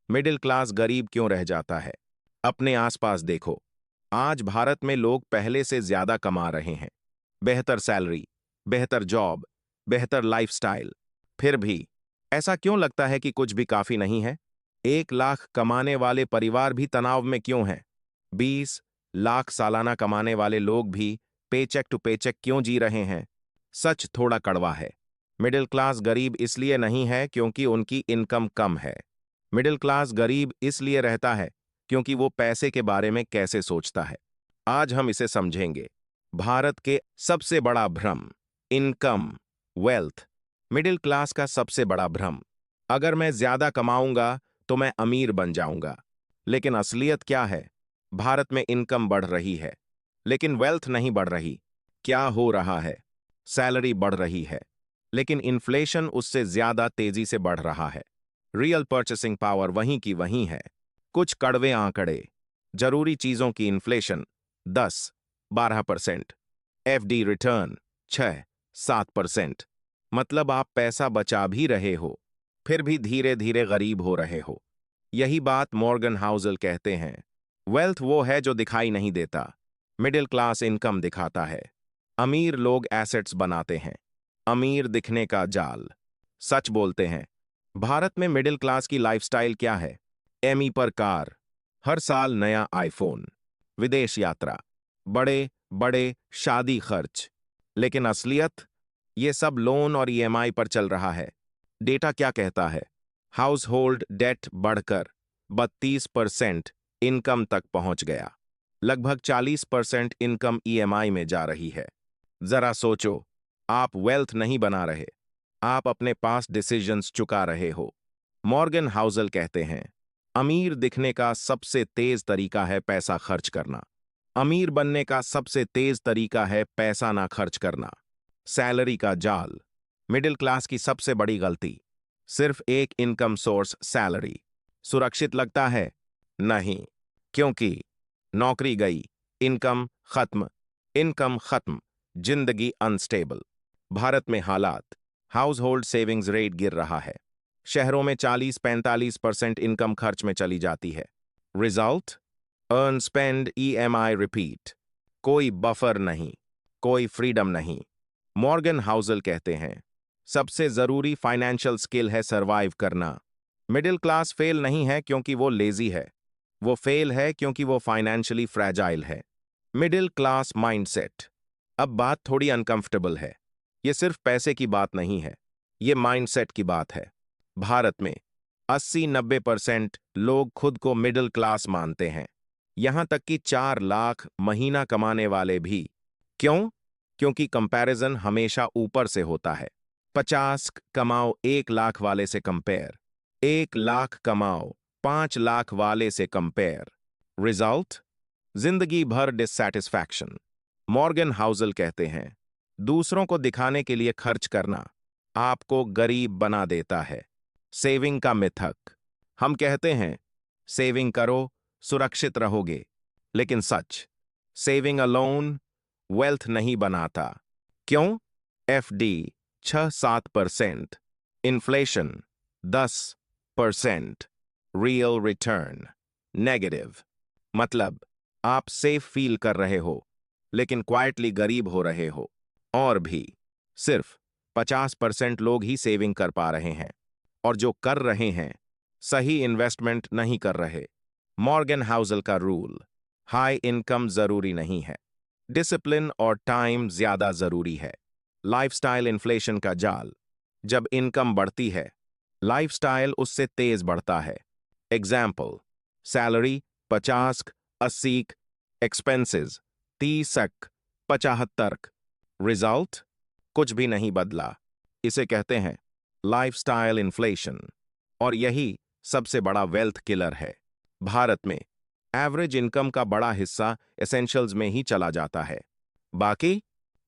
Middle class गरीब क्यों रह जाता है? अपने आसपास देखो। आज भारत में लोग पहले से ज्यादा कमा रहे हैं। बेहतर सैलरी, बेहतर जॉब, बेहतर लाइफस्टाइल। फिर भी ऐसा क्यों लगता है कि कुछ भी काफी नहीं है? 1 लाख कमाने वाले परिवार भी तनाव में क्यों हैं? 20 लाख सालाना कमाने वाले लोग भी पेचेक टू पेचेक क्यों जी रहे हैं? सच थोड़ा कड़वा है। मिडिल क्लास गरीब इसलिए नहीं है क्योंकि उनकी इनकम कम है। मिडिल क्लास गरीब इसलिए रहता है क्योंकि वो पैसे के बारे में कैसे सोचता है। आज हम इसे समझेंगे। भारत के सबसे बड़ा भ्रम, इनकम, वेल्थ। मिडिल क्लास का सबसे बड़ा भ्रम, अगर मैं ज्यादा कमाऊंगा तो मैं अमीर बन जाऊंगा। लेकिन असलियत क्या है? भारत में इनकम बढ़ रही है, लेकिन वेल्थ नहीं बढ़ रही। क्या हो रहा है? सैलरी बढ़ रही है, लेकिन इन्फ्लेशन उससे ज्यादा तेजी से बढ़ रहा है। रियल परचेसिंग पावर वहीं की वहीं है। कुछ कड़वे आंकड़े। जरूरी चीजों की इन्फ्लेशन 10-12%, एफडी रिटर्न 6-7%। मतलब आप पैसा बचा भी रहे हो, फिर भी धीरे धीरे गरीब हो रहे हो। यही बात मॉर्गन हाउसल कहते हैं। वेल्थ वो है जो दिखाई नहीं देता। मिडिल क्लास इनकम दिखाता है। अमीर लोग एसेट्स बनाते हैं। अमीर दिखने का जाल। सच बोलते हैं। भारत में मिडिल क्लास की लाइफस्टाइल क्या है? एमई पर कार, हर साल नया आईफोन, विदेश यात्रा, बड़े बड़े शादी खर्च। लेकिन असलियत, ये सब लोन और ईएमआई पर चल रहा है। डेटा क्या कहता है? हाउस होल्ड डेट बढ़कर 32% इनकम तक पहुंच गया। लगभग 40% इनकम ईएमआई में जा रही है। जरा सोचो, आप वेल्थ नहीं बना रहे, आप अपने पास डिसीजंस चुका रहे हो। मॉर्गन हाउसल कहते हैं, अमीर दिखने का सबसे तेज तरीका है पैसा खर्च करना। अमीर बनने का सबसे तेज तरीका है पैसा ना खर्च करना। सैलरी का जाल। मिडिल क्लास की सबसे बड़ी गलती, सिर्फ एक इनकम सोर्स सैलरी। सुरक्षित लगता है? नहीं, क्योंकि नौकरी गई, इनकम खत्म। इनकम खत्म, जिंदगी अनस्टेबल। भारत में हालात, हाउस होल्ड सेविंग्स रेट गिर रहा है। शहरों में 40-45% इनकम खर्च में चली जाती है। Result, earn spend EMI repeat. कोई बफर नहीं, कोई फ्रीडम नहीं। मॉर्गन हाउसल कहते हैं, सबसे जरूरी फाइनेंशियल स्किल है सरवाइव करना। मिडिल क्लास फेल नहीं है क्योंकि वो लेजी है, वो फेल है क्योंकि वो फाइनेंशियली फ्रैजाइल है। Middle class mindset. अब बात थोड़ी अनकंफर्टेबल है। ये सिर्फ पैसे की बात नहीं है, ये माइंडसेट की बात है। भारत में 80-90% लोग खुद को मिडिल क्लास मानते हैं। यहां तक कि 4 लाख महीना कमाने वाले भी। क्यों? क्योंकि कंपैरिजन हमेशा ऊपर से होता है। 50 कमाओ 1 लाख वाले से कंपेयर, 1 लाख कमाओ 5 लाख वाले से कंपेयर। रिजल्ट, जिंदगी भर डिससैटिस्फैक्शन। मॉर्गन हाउसल कहते हैं, दूसरों को दिखाने के लिए खर्च करना आपको गरीब बना देता है। सेविंग का मिथक। हम कहते हैं, सेविंग करो, सुरक्षित रहोगे। लेकिन सच, सेविंग अलोन वेल्थ नहीं बनाता। क्यों? FD 6-7%, inflation 10%, real return negative. मतलब आप सेफ फील कर रहे हो, लेकिन क्वाइटली गरीब हो रहे हो। और भी सिर्फ 50% लोग ही सेविंग कर पा रहे हैं, और जो कर रहे हैं सही इन्वेस्टमेंट नहीं कर रहे। मॉर्गन हाउसल का रूल, हाई इनकम जरूरी नहीं है, डिसिप्लिन और टाइम ज्यादा जरूरी है। लाइफस्टाइल इन्फ्लेशन का जाल। जब इनकम बढ़ती है, लाइफस्टाइल उससे तेज बढ़ता है। Example, salary 50-80, expenses 30-75। रिजल्ट, कुछ भी नहीं बदला। इसे कहते हैं लाइफस्टाइल इन्फ्लेशन, और यही सबसे बड़ा वेल्थ किलर है। भारत में एवरेज इनकम का बड़ा हिस्सा एसेंशियल्स में ही चला जाता है, बाकी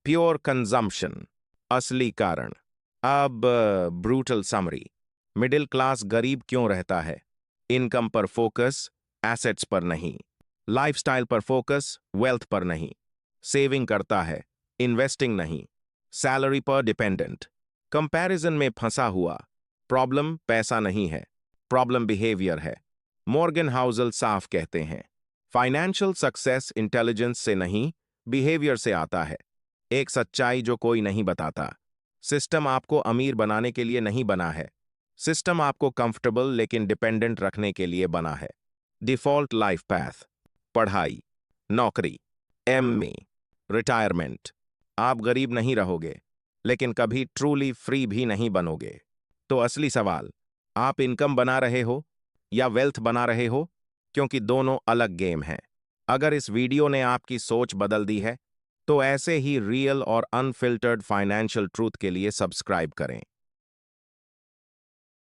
प्योर कंजम्पशन। असली कारण। अब ब्रूटल समरी। मिडिल क्लास गरीब क्यों रहता है? इनकम पर फोकस, एसेट्स पर नहीं। लाइफस्टाइल पर फोकस, वेल्थ पर नहीं। सेविंग करता है, इन्वेस्टिंग नहीं। सैलरी पर डिपेंडेंट, कंपैरिजन में फंसा हुआ। प्रॉब्लम पैसा नहीं है, प्रॉब्लम बिहेवियर है। मॉर्गन हाउसल साफ कहते हैं, फाइनेंशियल सक्सेस इंटेलिजेंस से नहीं, बिहेवियर से आता है। एक सच्चाई जो कोई नहीं बताता। सिस्टम आपको अमीर बनाने के लिए नहीं बना है। सिस्टम आपको कंफर्टेबल लेकिन डिपेंडेंट रखने के लिए बना है। डिफॉल्ट लाइफ पैथ, पढ़ाई, नौकरी, एमए, रिटायरमेंट। आप गरीब नहीं रहोगे, लेकिन कभी ट्रूली फ्री भी नहीं बनोगे। तो असली सवाल, आप इनकम बना रहे हो या वेल्थ बना रहे हो? क्योंकि दोनों अलग गेम हैं। अगर इस वीडियो ने आपकी सोच बदल दी है, तो ऐसे ही रियल और अनफिल्टर्ड फाइनेंशियल ट्रूथ के लिए सब्सक्राइब करें।